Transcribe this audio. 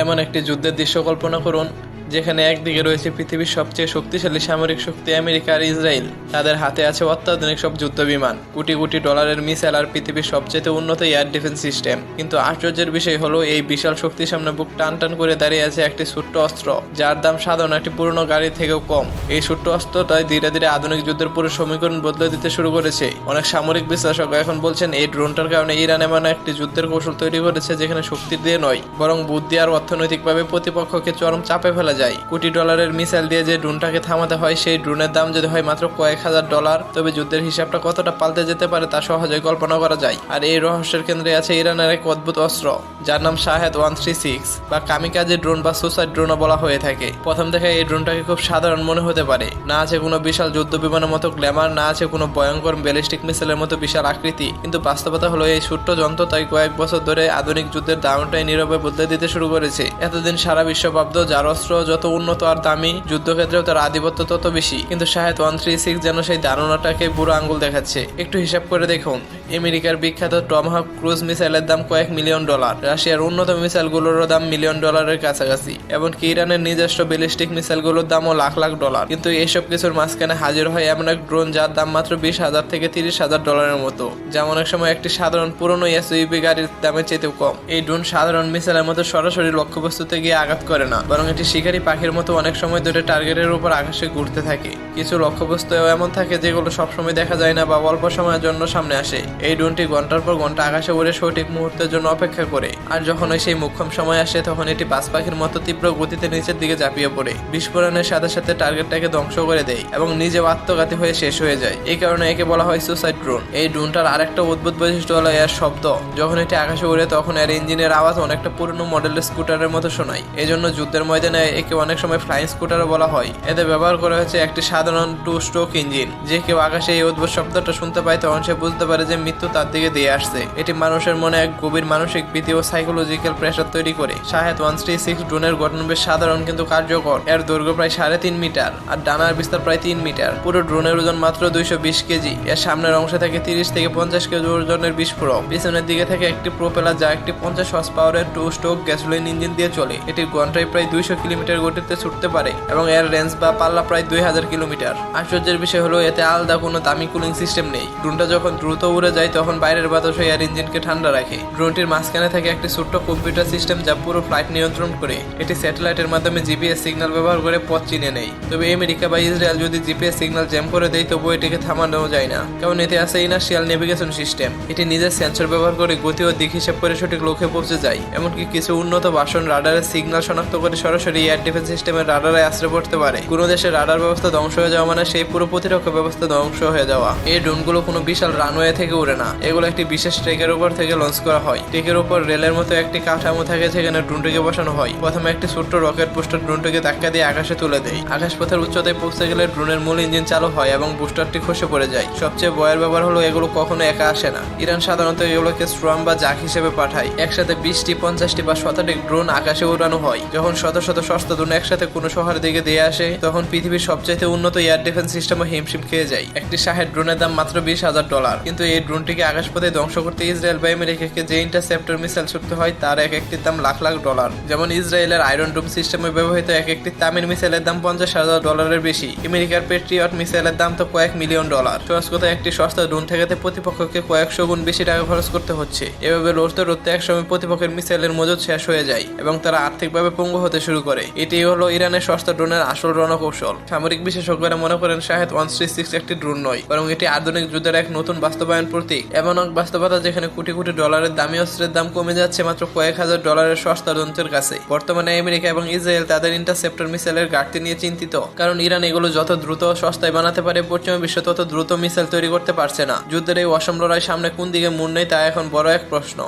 এমন একটি যুদ্ধের দৃশ্য কল্পনা করুন যেখানে একদিকে রয়েছে পৃথিবীর সবচেয়ে শক্তিশালী সামরিক শক্তি আমেরিকা আর ইসরায়েল। তাদের হাতে আছে অত্যাধুনিক সব যুদ্ধ বিমান, কোটি কোটি ডলারের মিসাইল আর পৃথিবীর সবচেয়ে উন্নত এয়ার ডিফেন্স সিস্টেম। কিন্তু আশ্চর্যের বিষয় হলো এই বিশাল শক্তির সামনে বুক টান টান করে দাঁড়িয়ে আছে একটি ছোট্ট অস্ত্র, যার দাম সাধারণ একটি পুরনো গাড়ি থেকেও কম। এই ছোট্ট অস্ত্রটাই ধীরে ধীরে আধুনিক যুদ্ধের পুরো সমীকরণ বদলে দিতে শুরু করেছে। অনেক সামরিক বিশ্লেষক এখন বলছেন এই ড্রোনটার কারণে ইরান এমন একটি যুদ্ধের কৌশল তৈরি করেছে যেখানে শক্তি দিয়ে নয়, বরং বুদ্ধি আর অর্থনৈতিকভাবে প্রতিপক্ষকে চরম চাপে ফেলা যায়। কোটি ডলারের মিসাইল দিয়ে যে ড্রোনটাকে থামাতে হয়, সেই ড্রোনের দাম যদি হয় মাত্র কয়েক হাজার ডলার, তবে যুদ্ধের হিসাবটা কতটা পাল্টে যেতে পারে তা সহজেই কল্পনা করা যায়। আর এই রহস্যের কেন্দ্রে আছে ইরানের এক অদ্ভুত অস্ত্র, যার নাম শাহেদ 136 বা কামিকাজে ড্রোন বা সুসাইড ড্রোনও বলা হয়ে থাকে। প্রথম দেখে এই ড্রোনটাকে খুব সাধারণ মনে হতে পারে, না আছে কোনো বিশাল যুদ্ধ বিমানের মতো গ্ল্যামার, না আছে কোনো ভয়ঙ্কর ব্যালিস্টিক মিসাইলের মতো বিশাল আকৃতি। কিন্তু বাস্তবতা হলো এই ছোট্ট যন্ত্র তাই কয়েক বছর ধরে আধুনিক যুদ্ধের দামটাই নীরবে বদলে দিতে শুরু করেছে। এতদিন সারা বিশ্ব ভাবত যার অস্ত্র যত উন্নত আর দামি, যুদ্ধক্ষেত্রেও তার আধিপত্য তত বেশি। কিন্তু শাহেদ 136 যেন সেই ধারণাটাকে বুড়ো আঙ্গুল দেখাচ্ছে। একটু হিসাব করে দেখুন, আমেরিকার বিখ্যাত টমাহক ক্রুজ মিসাইলের দাম কয়েক মিলিয়ন ডলার, রাশিয়ার উন্নত মিসাইলগুলোর দাম মিলিয়ন ডলারের কাছাকাছি, এমনকি ইরানের নিজস্ব ব্যালিস্টিক মিসাইলগুলোর দামও লাখ লাখ ডলার। কিন্তু এইসব কিছুর মাঝখানে হাজির হয় এমন এক ড্রোন যার দাম মাত্র 20,000 থেকে 30,000 ডলারের মতো, যা অনেক সময় একটি সাধারণ পুরনো এসইউভি গাড়ির দামের চেয়েতেও কম। এই ড্রোন সাধারণ মিসাইলের মতো সরাসরি লক্ষ্যবস্তুতে গিয়ে আঘাত করে না, বরং এটি শিকারী পাখির মতো অনেক সময় ধরে টার্গেটের উপর আকাশে ঘুরতে থাকে। কিছু লক্ষ্যবস্তু এমন থাকে যেগুলো সবসময় দেখা যায় না বা অল্প সময়ের জন্য সামনে আসে। এই ড্রোনটি ঘন্টার পর ঘন্টা আকাশে উড়ে সঠিক মুহূর্তের জন্য অপেক্ষা করে, আর যখন সেই মুখ্যম সময় আসে তখন এটি বাজ পাখির মতো তীব্র গতিতে নিচের দিকে ঝাঁপিয়ে পড়ে, বিস্ফোরণের সাথে সাথে টার্গেটটাকে ধ্বংস করে দেয় এবং নিজেও আত্মঘাতী হয়ে শেষ হয়ে যায়। এই কারণে একে বলা হয় সুসাইড ড্রোন। এই ড্রোনটার আরেকটা অদ্ভুত বৈশিষ্ট্য হলো এর শব্দ। যখন এটি আকাশে উড়ে তখন এর ইঞ্জিনের আওয়াজ অনেকটা পুরনো মডেলের স্কুটারের মতো শোনায়। এই জন্য যুদ্ধের ময়দানে একে অনেক সময় ফ্লাইং স্কুটারও বলা হয়। এতে ব্যবহার করা হয়েছে একটি সাধারণ 2 স্ট্রোক ইঞ্জিন। যে কেউ আকাশে এই অদ্ভুত শব্দটা শুনতে পায় তখন সে বুঝতে পারে যে মৃত্যু তার দিকে দিয়ে আসছে। এটি মানুষের মনে এক গভীর মানসিক ভীতি ও সাইকোলজিক্যাল প্রেসার তৈরি করে। শাহেদ 136 ড্রোনের গঠন বেশ সাধারণ কিন্তু কার্যকর। এর দৈর্ঘ্য প্রায় 3.5 মিটার আর ডানার বিস্তার প্রায় 3 মিটার। পুরো ড্রোনের ওজন মাত্র 220 কেজি। এর সামনের অংশে থাকে 30 থেকে 50 কেজি ওজনের বিস্ফোরক। পিছনের দিকে থাকে একটি প্রোপেলার যা একটি 50 হর্স পাওয়ারের 2 স্ট্রোক গ্যাসোলিন ইঞ্জিন দিয়ে চলে। এটি ঘন্টায় প্রায় 200 কিলোমিটার গতিতে ছুটতে পারে এবং এর রেঞ্জ বা পাল্লা প্রায় 2000 কিলোমিটার। আশ্চর্যের বিষয় হলো এতে আলাদা কোনো দামি কুলিং সিস্টেম নেই। ড্রোনটা যখন দ্রুত উড়ে যায় তখন বাইরের বাতাস এয়ার ইঞ্জিনকে ঠান্ডা রাখে। ড্রোনটির মাঝখানে থাকে একটি ছোট্ট কম্পিউটার সিস্টেম যা পুরো ফ্লাইট নিয়ন্ত্রণ করে। এটি স্যাটেলাইটের মাধ্যমে জিপিএস সিগন্যাল ব্যবহার করে পথ চিনে নেয়। তবে আমেরিকা বা ইসরায়েল যদি জিপিএস সিগন্যাল জ্যাম করে দেয় তবুও এটিকে থামানো যায় না, কারণ এতে আছে ইনার্শিয়াল নেভিগেশন সিস্টেম। এটি নিজের সেন্সর ব্যবহার করে গতি ও দিক হিসাব করে সঠিক লক্ষ্যে পৌঁছে যায়। এমনকি কিছু উন্নত ভাষণ রাডারের সিগন্যাল শনাক্ত করে সরাসরি এয়ার ডিফেন্স সিস্টেমের রাডারে আশ্রয় পড়তে পারে। কোনো দেশের রাডার ব্যবস্থা ধ্বংস হয়ে যাওয়া মানে সেই পুরো প্রতিরক্ষা ব্যবস্থা ধ্বংস হয়ে যাওয়া। এই ড্রোনগুলো কোনো বিশাল রানওয়ে থেকে উড়ে না, এগুলো একটি বিশেষ ট্রেকের উপর থেকে লঞ্চ করা হয়। ট্রেকের উপর রেলের মতো একটি কাঠামো থাকে যেখানে ড্রোনটিকে বসানো হয়। প্রথমে একটি ছোট্ট রকেট বুস্টার ড্রোনটিকে ধাক্কা দিয়ে আকাশে তুলে দেয়। আকাশপথের উচ্চতায় পৌঁছে গেলে ড্রোনের মূল ইঞ্জিন চালু হয় এবং বুস্টারটি খসে পড়ে যায়। সবচেয়ে ভয়ের ব্যাপার হলো এগুলো কখনো একা আসে না। ইরান সাধারণত এগুলোকে স্ট্রম বা জাক হিসেবে পাঠায়। একসাথে 20টি, 50টি বা 100টি ড্রোন আকাশে উড়ানো হয়। যখন শত শত সস্তা ড্রোন একসাথে কোনো শহরের দিকে দিয়ে আসে তখন পৃথিবীর সবচাইতে উন্নত এয়ার ডিফেন্স সিস্টেমও হিমশিম খেয়ে যায়। একটি শাহেদ ড্রোনের দাম মাত্র 20,000 ডলার। কিন্তু এই ড্রোনটিকে আকাশপথে ধ্বংস করতে ইসরায়েল বা আমেরিকাকে যে ইন্টারসেপ্টর মিসাইল ছুটতে হয় তার এক একটির দাম লাখ লাখ ডলার। যেমন ইসরায়েলের আয়রন ডোম সিস্টেমে ব্যবহৃত এক একটি তামিল মিসাইলের দাম 50,000 ডলারের বেশি। আমেরিকার পেট্রিয়ট মিসাইলের দাম তো কয়েক মিলিয়ন ডলার। সহজ কথা, একটি সস্তা ড্রোন ঠেকাতে প্রতিপক্ষকে কয়েকশো গুণ বেশি টাকা খরচ করতে হচ্ছে। এভাবে লড়তে লড়তে একসময় প্রতিপক্ষের মিসাইলের মজুদ শেষ হয়ে যায় এবং তারা আর্থিকভাবে পঙ্গু হতে শুরু করে। এটি হলো ইরানের সস্তা ড্রোনের আসল রণকৌশল। সামরিক বিশেষজ্ঞরা মনে করেন শাহেদ 136 একটি ড্রোন নয়, বরং এটি আধুনিক যুদ্ধের এক নতুন বাস্তবায়ন প্রতীক। এমন এক বাস্তবতা যেখানে কোটি কোটি ডলারের দামি অস্ত্রের দাম কমে যাচ্ছে মাত্র কয়েক হাজার ডলারের সস্তা যন্ত্রের কাছে। বর্তমানে আমেরিকা এবং ইসরায়েল তাদের ইন্টারসেপ্টর মিসাইলের ঘাটতি নিয়ে চিন্তিত, কারণ ইরান এগুলো যত দ্রুত ও সস্তায় বানাতে পারে পশ্চিমা বিশ্ব তত দ্রুত মিসাইল তৈরি করতে পারছে না। যুদ্ধের এই অসম লড়াই সামনে কোন দিকে মুড় নেই তা এখন বড় এক প্রশ্ন।